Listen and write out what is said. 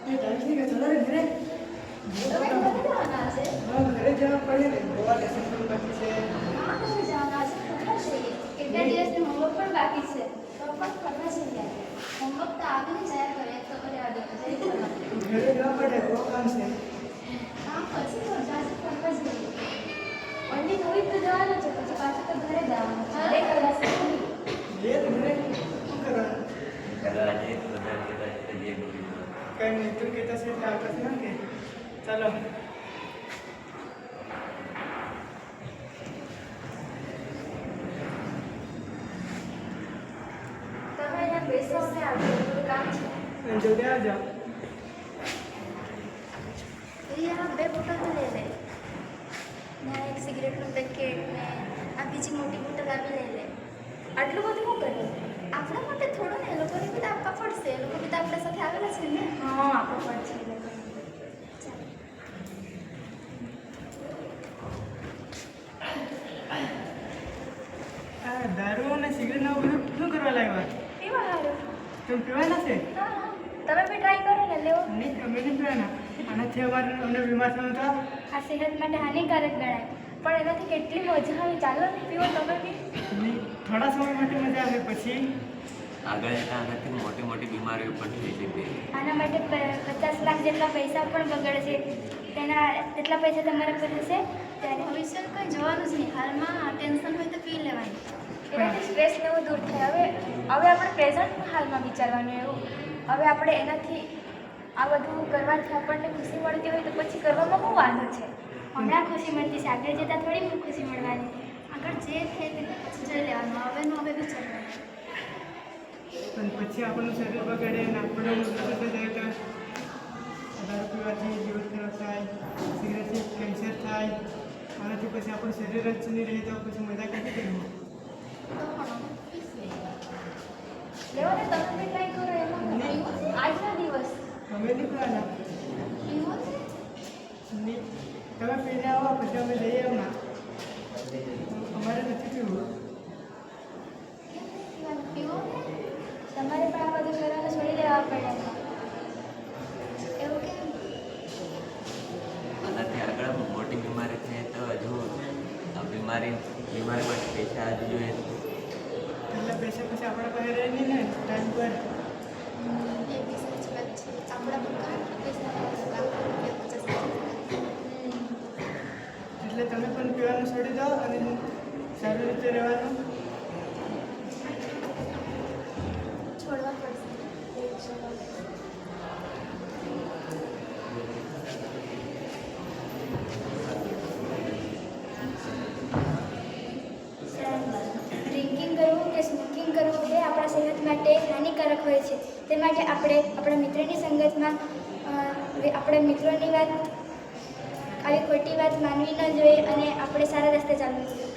ये टाइम से क्या चला रे मेरे તમે ઘરે જવાના છે? हां घरे जाना पड़े रे गोवा लेसन करू बाकी से હા, ઘરે જવાના છે. ખબર છે. કેટલા દિવસનું હોમવર્ક પણ બાકી છે. તો પણ ખબર છે યાર. હોમવર્ક તો આગળ જાય કરે તો કર્યા દે જઈ કરવાનું. घरे जाना पड़े वो काम से હા, પછી તો જાજુ કરવા જોઈએ. ઓનલી મૂવી તો જવાનું છે, પછી પાછું તો ઘરે જવાનું છે. ઘરે કરાશે નહીં. ये घरे શું કરવાનું કદાચ એ બધા કદાચ જે બોલી કઈ નહીં તું કહેતા છે એટલે આપણે ના કે ચાલો તમે અહીંયા બેસો ને આગળ થોડું કામ છે. જલ્દી આ જાઓ અહીંયા બે બોટલ તો લઈ લે. ને એક સિગરેટનું પેકેટ ને આ બીજી મોટી બોટલ આવી લઈ લે. આટલું બધું શું કરે? આપણા માટે થોડું ને, એ લોકોને બી તો આપવા પડશે. એ લોકો બી તો આપણા સાથે આવેલા છે ને. હા, આપવા પડશે એ લોકોને. આ દારૂ અને સિગરેટ ના બધું શું કરવા લાવ્યા પીવા હારું. તમે પીવાના છે હા, હા. તમે બી ટ્રાય કરો ને લેવો. નહીં અમે નહીં પીવાના આનાથી અમને બીમાર થવાનું થાય આ સેહત માટે હાનિકારક ગણાય, પણ એનાથી કેટલી મજા આવે. ચાલો ને પીવો તમે બી. નહીં થોડા સમય માટે મજા આવે પછી આગળ જતાં આનાથી મોટી મોટી બીમારીઓ પણ થઈ શકે. આના માટે 50 લાખ જેટલા પૈસા પણ બગડે છે. તેના જેટલા પૈસા તમારા પર હશે ત્યારે ભવિષ્ય કંઈ જોવાનું જ નહીં. હાલમાં ટેન્શન હોય તો પી લેવાનું. એનાથી સ્ટ્રેસ ને એવું દૂર થાય. હવે આપણે પ્રેઝન્ટમાં હાલમાં વિચારવાનું એવું. હવે આપણે એનાથી આ બધું કરવાથી આપણને ખુશી મળતી હોય તો પછી કરવામાં બહુ વાંધો છે. હમણાં ખુશી મળતી છે, આગળ જતાં થોડી ખુશી મળવાની. આગળ જે થાય તે પછી જોઈ લેવાનું. હવેનું હવે વિચારવાનું. પણ પછી આપણું શરીર બગડે અને આપણું મૃત્યુ થઈ જાય તો દારૂ પીવાથી જીવન ખરાબ થાય સિગરેટથી કેન્સર થાય આનાથી પછી આપણું શરીર જ નહીં રહે તો પછી મજા ક્યાંથી કરવું લેવો ને તમે બી ટ્રાય કરો. એમાં આજના દિવસ અમે નહીં પીવાના નહીં તમે પીને આવો પછી અમે જઈએ હમણાં અમારે નથી પીવું તમારે પણ આ બધું કરવાનું છોડી દેવા પડે. એવું કેમ? આનાથી આગળ મોટી બીમારી થાય તો હજુ આ બીમારી માટે પૈસા હજુ જોઈએ. એટલે પૈસા પછી આપણા પાસે રહે નહીં ને ટાઈમ પર એ બી સાચી વાત છે. આપણા પર કાંઈ પૈસા લાખ રૂપિયા 50 એટલે તમે પણ પીવાનું છોડી દો અને સારી રીતે રહેવાનું છોડવા પડશે. ડ્રિંકિંગ કરવું કે સ્મોકિંગ કરવું એ આપણા સેહત માટે હાનિકારક હોય છે. તે માટે આપણે આપણા મિત્રની સંગતમાં આપણા મિત્રોની વાત આવી ખોટી વાત માનવી ન જોઈએ અને આપણે સારા રસ્તે ચાલવું જોઈએ.